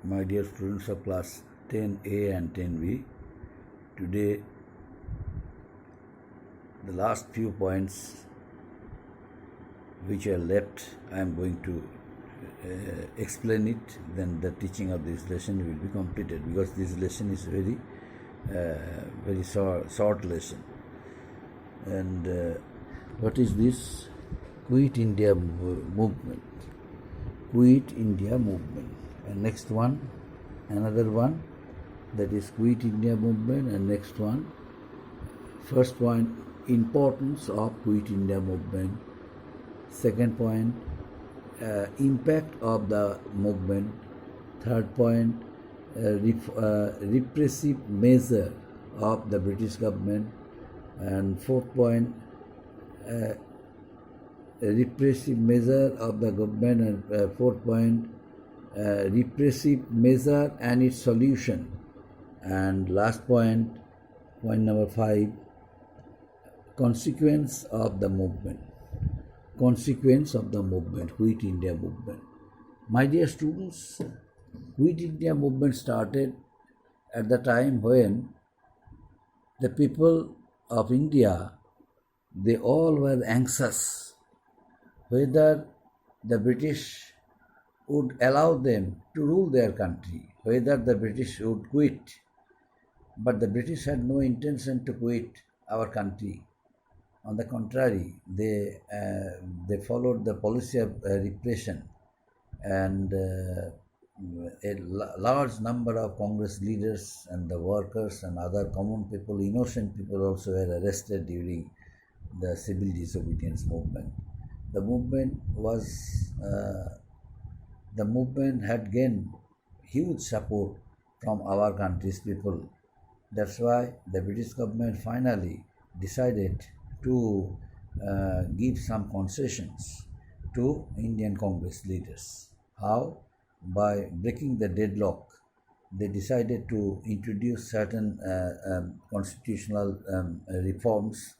My dear students of class 10A and 10B. Today, the last few points which are left, I am going to explain it. Then the teaching of this lesson will be completed, because this lesson is very short lesson. And what is this? Quit India movement. Quit India movement. And next one, another one, that is Quit India movement. And next one, first point, importance of Quit India movement. Second point, impact of the movement. Third point, repressive measure of the British government. And fourth point, repressive measure of the government. And fourth point, repressive measure and its solution. And last point, point number 5, consequence of the movement. Consequence of the movement, Quit India movement. My dear students, Quit India movement started at the time when the people of India, they all were anxious whether the British would allow them to rule their country, whether the British would quit. But the British had no intention to quit our country. On the contrary, they followed the policy of repression, and a large number of Congress leaders and the workers and other common people, innocent people also were arrested during the civil disobedience movement. The movement had gained huge support from our country's people. That's why the British government finally decided to give some concessions to Indian Congress leaders. How? By breaking the deadlock, they decided to introduce certain constitutional reforms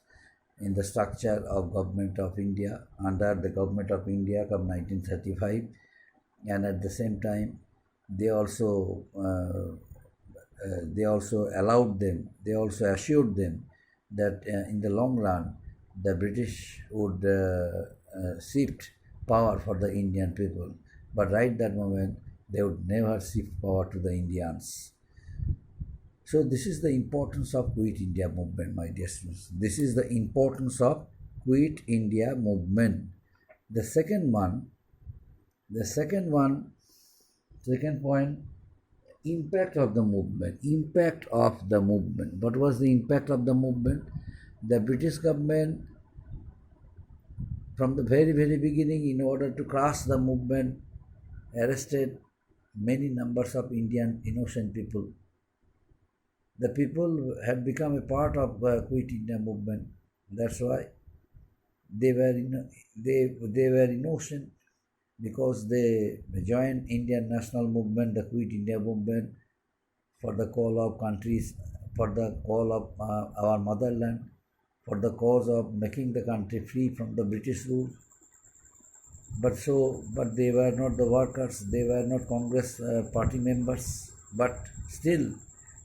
in the structure of Government of India, under the Government of India of 1935, and at the same time they also assured them that in the long run the British would shift power for the Indian people, but right that moment they would never shift power to the Indians. So this is the importance of Quit India movement, my dear students. This is the importance of Quit India movement. The second point, impact of the movement. Impact of the movement. What was the impact of the movement? The British government, from the very, very beginning, in order to crush the movement, arrested many numbers of Indian innocent people. The people had become a part of Quit India movement. That's why they were innocent, because they joined Indian national movement, the Quit India movement, for the call of countries, for the call of our motherland, for the cause of making the country free from the British rule. But they were not the workers, they were not Congress party members, but still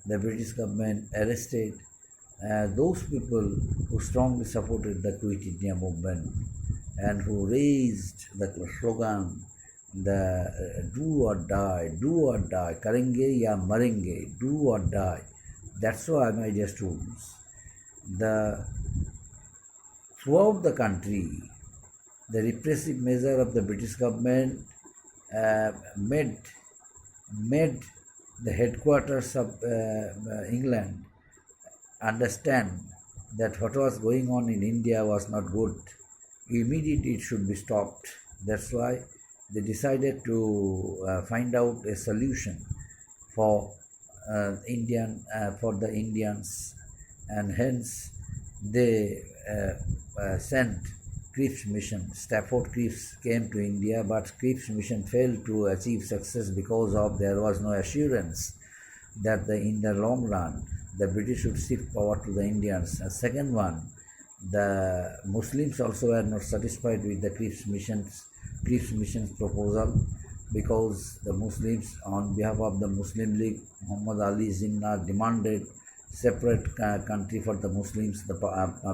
the British government arrested those people who strongly supported the Quit India movement and who raised the slogan, the do or die, karenge ya marenge, do or die. That's why, my dear students, throughout the country, the repressive measure of the British government made the headquarters of England understand that what was going on in India was not good. Immediately it should be stopped. That's why they decided to find out a solution for the Indians, and hence they sent Cripps mission. Stafford Cripps came to India, but Cripps mission failed to achieve success because there was no assurance that in the long run the British would shift power to the Indians. And second one, the Muslims also were not satisfied with the Cripps mission's proposal, because the Muslims, on behalf of the Muslim League, Muhammad Ali Jinnah demanded separate country for the Muslims, the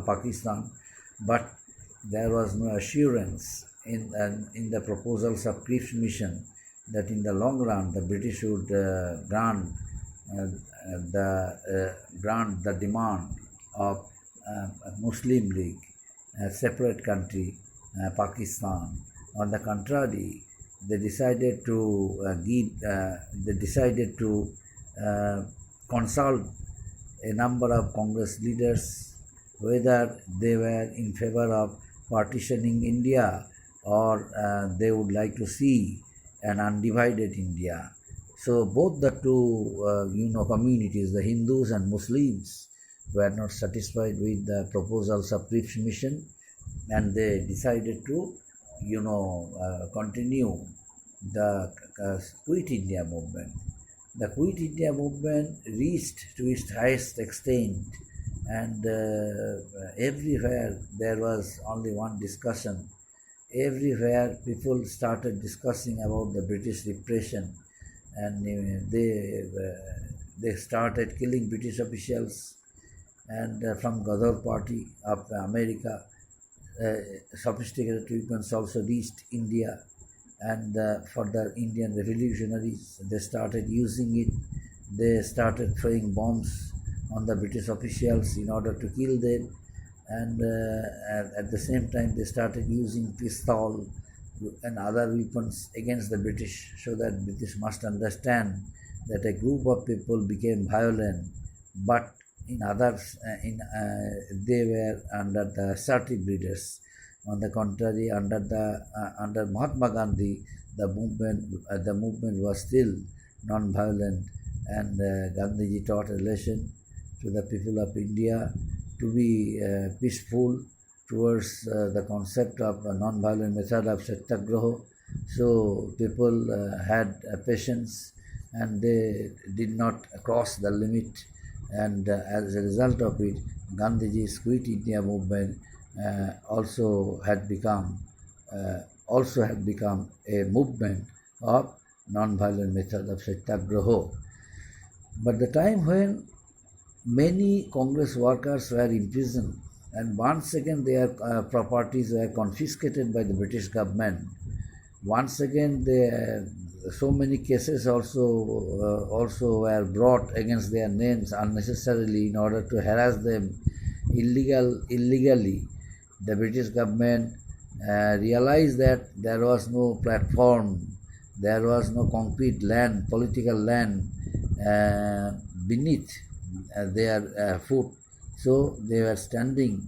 Pakistan, but there was no assurance in the proposals of Cripps Mission that in the long run the British would grant the demand of Muslim League, a separate country, Pakistan. On the contrary, they decided to consult a number of Congress leaders whether they were in favor of partitioning India or they would like to see an undivided India. So both the two communities, the Hindus and Muslims, were not satisfied with the proposals of Cripps Mission, and they decided to continue the Quit India movement. The Quit India movement reached to its highest extent, and everywhere there was only one discussion. Everywhere people started discussing about the British repression, and they started killing British officials, and from Ghadar party of America, sophisticated weapons also reached India, and for the Indian revolutionaries, they started using it. They started throwing bombs on the British officials in order to kill them, and at the same time they started using pistol and other weapons against the British, so that British must understand that a group of people became violent, but in others they were under the assertive leaders. On the contrary, under Mahatma Gandhi, the movement was still non-violent, and Gandhiji taught a lesson to the people of India to be peaceful towards the concept of a non-violent method of satyagraha. So people had patience, and they did not cross the limit, and as a result of it, Gandhiji's Quit India movement also had become a movement of non-violent method of satyagraha. But the time when many Congress workers were imprisoned, and once again their properties were confiscated by the British government. Once again, so many cases also were brought against their names unnecessarily in order to harass them illegally. The British government realized that there was no platform, there was no concrete land, political land beneath their foot. So they were standing.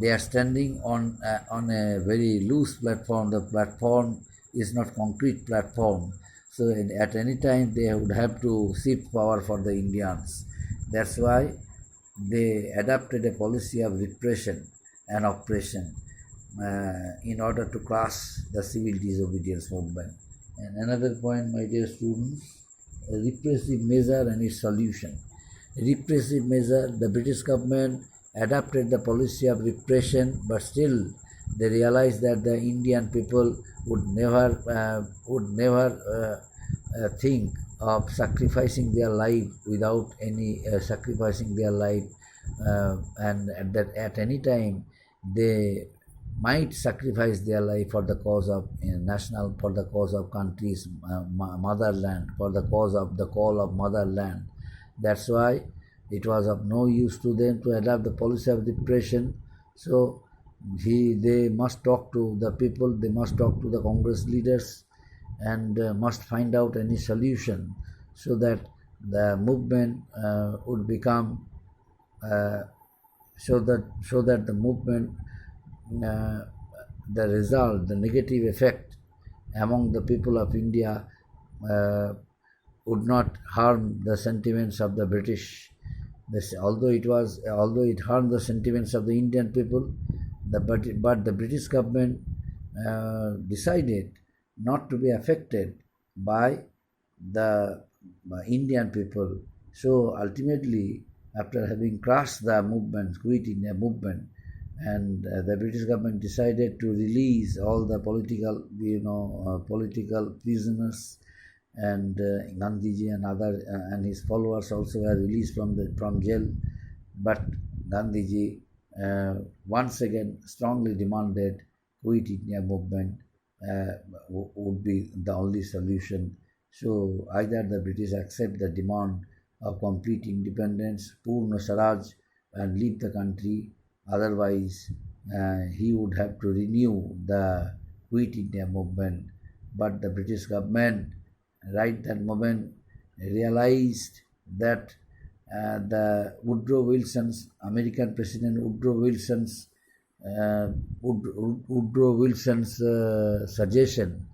They are standing on a very loose platform. The platform is not concrete platform. So at any time they would have to shift power for the Indians. That's why they adopted a policy of repression and oppression in order to crush the civil disobedience movement. And another point, my dear students, a repressive measure and its solution. Repressive measure, the British government adopted the policy of repression, but still they realized that the Indian people would never think of sacrificing their life without any sacrificing their life, and at any time they might sacrifice their life for the cause of for the cause of country's motherland, for the cause of the call of motherland. That's why it was of no use to them to adopt the policy of repression. So they must talk to the people, they must talk to the Congress leaders, and must find out any solution so that the movement would become so that the movement the result, the negative effect among the people of India would not harm the sentiments of the British. Although it harmed the sentiments of the Indian people, but the British government decided not to be affected by the Indian people. So ultimately, after having crushed the movement, Quit India movement, and the British government decided to release all the political prisoners, and Gandhiji and other and his followers also were released from jail. But Gandhiji once again strongly demanded Quit India movement would be the only solution. So either the British accept the demand of complete independence, Purna Swaraj, and leave the country. Otherwise, he would have to renew the Quit India movement. But the British government, right that moment, realized that the American President Woodrow Wilson's suggestion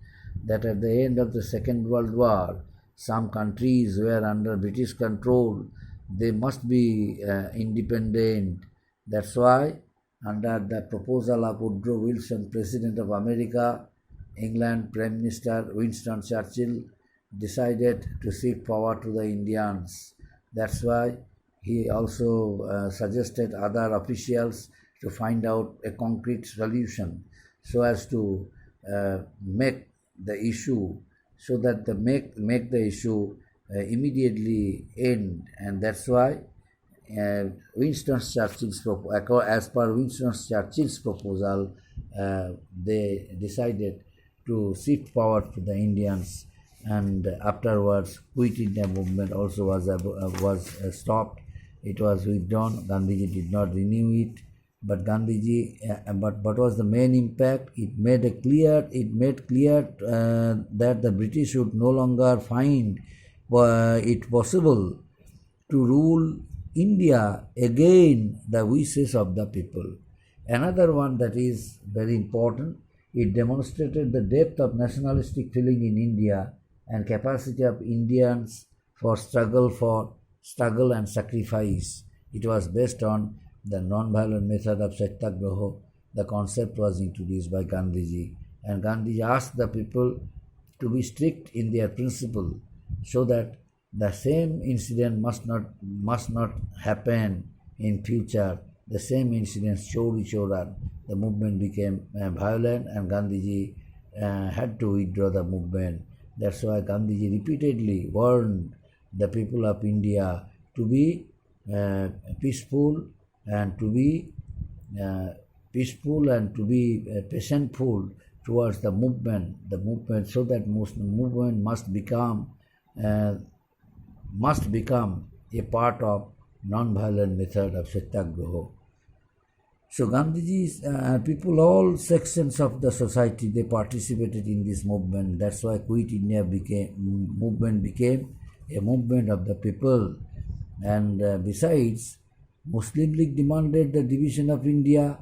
that at the end of the Second World War, some countries were under British control, they must be independent. That's why, under the proposal of Woodrow Wilson, President of America, England Prime Minister Winston Churchill decided to shift power to the Indians. That's why he also suggested other officials to find out a concrete solution so as to make the issue, so that make the issue immediately end. And that's why as per Winston Churchill's proposal, they decided to shift power to the Indians, and afterwards Quit India movement also was stopped. It was withdrawn. Gandhiji did not renew it, but but what was the main impact? It made clear that the British would no longer find it possible to rule India against the wishes of the people. Another one that is very important, it demonstrated the depth of nationalistic feeling in India and capacity of Indians for struggle and sacrifice. It was based on the non-violent method of Satyagraha. The concept was introduced by Gandhiji, and Gandhiji asked the people to be strict in their principle so that the same incident must not happen in future. The same incident, Chori Chora, the movement became violent, and Gandhiji had to withdraw the movement. That's why Gandhiji repeatedly warned the people of India to be peaceful and to be patientful towards the movement, so that movement must become a part of non-violent method of Satyagraha. So Gandhiji's people, all sections of the society, they participated in this movement. That's why Quit India movement became a movement of the people. And besides, Muslim League demanded the division of India.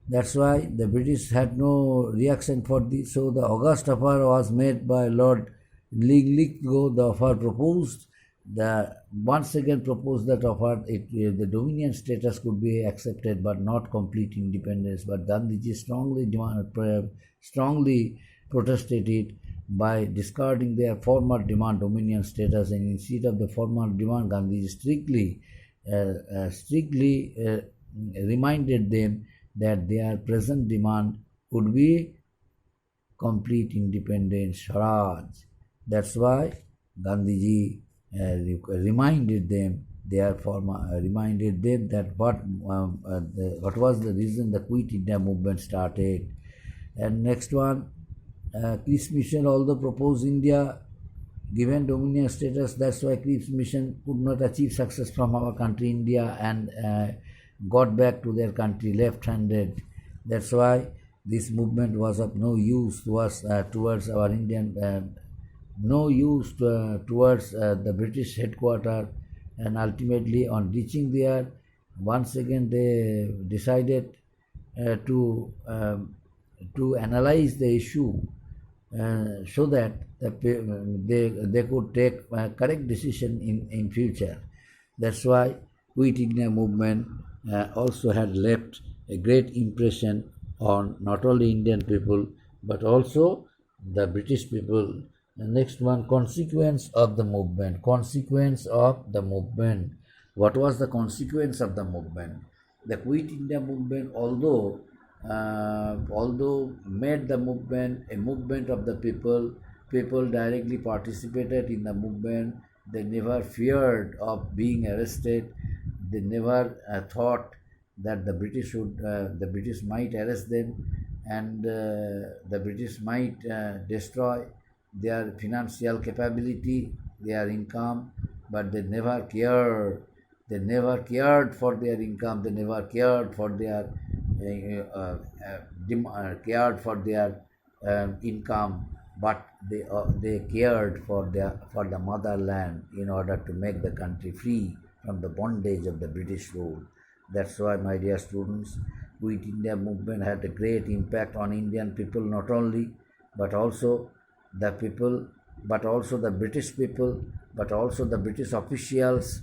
That's why the British had no reaction for this. So the August offer was made by Lord Lithgow. The offer proposed, once again proposed that offer, the dominion status could be accepted but not complete independence. But Gandhiji strongly protested it by discarding their former demand, dominion status, and instead of the former demand, Gandhiji strictly reminded them that their present demand would be complete independence, Swaraj. That's why Gandhiji reminded them that what was the reason the Quit India movement started. And next one, Cripps Mission, although proposed India given dominion status, that's why Cripps Mission could not achieve success from our country India, and got back to their country left-handed. That's why this movement was of no use towards our Indian, towards the British headquarters. And ultimately, on reaching there, once again they decided to analyze the issue so that they could take correct decision in future. That's why Quit India movement also had left a great impression on not only Indian people but also the British people. The next one, consequence of the movement. What was the consequence of the movement? The Quit India movement, although made the movement a movement of the people, people directly participated in the movement. They never feared of being arrested. They never thought that the British might arrest them, and the British might destroy their financial capability, their income, but they never cared. They never cared for their income. They never cared for their cared for their income, but they cared for the motherland in order to make the country free from the bondage of the British rule. That's why, my dear students, Quit India movement had a great impact on Indian people, not only, but also the people, but also the British people, but also the British officials.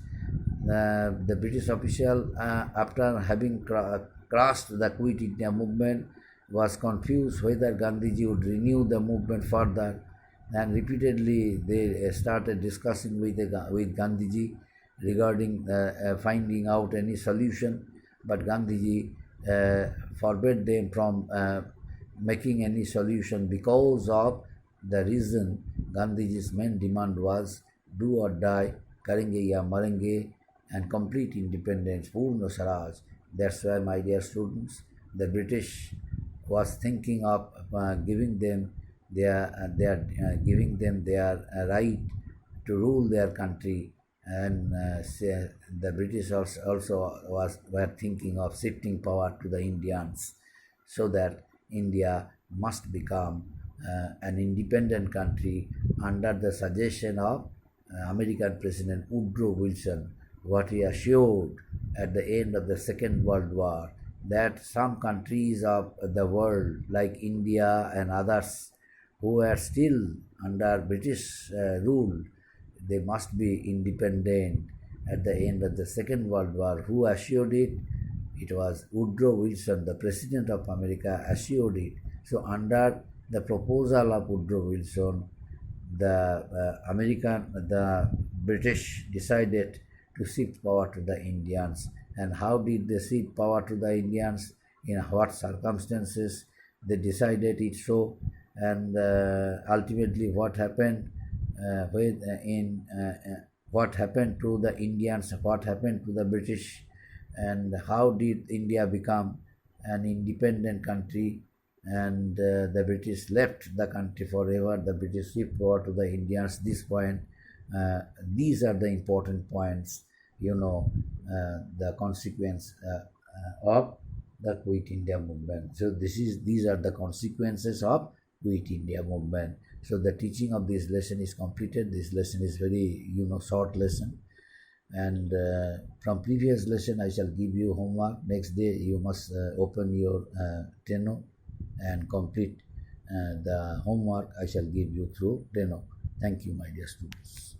The British official, after having crushed the Quit India movement, was confused whether Gandhiji would renew the movement further, and repeatedly they started discussing with Gandhiji regarding finding out any solution, but Gandhiji forbade them from making any solution because of the reason. Gandhiji's main demand was do or die, karenge ya marenge, and complete independence, Purna Swaraj. That's why, my dear students, the British was thinking of giving them their right to rule their country, and the British also were thinking of shifting power to the Indians, so that India must become an independent country under the suggestion of American President Woodrow Wilson. What he assured at the end of the Second World War, that some countries of the world like India and others who were still under British rule, they must be independent at the end of the Second World War. Who assured it? It was Woodrow Wilson, the President of America, assured it. So under the proposal of Woodrow Wilson, the British decided to shift power to the Indians. And how did they shift power to the Indians? In what circumstances? They decided it so, and ultimately what happened? What happened to the Indians? What happened to the British? And how did India become an independent country? And the British left the country forever. The British shift power to the Indians. These are the important points. The consequence of the Quit India movement. So these are the consequences of Quit India movement. So the teaching of this lesson is completed. This lesson is very short lesson, and from previous lesson I shall give you homework. Next day you must open your Teno and complete the homework I shall give you through Teno. Thank you, my dear students.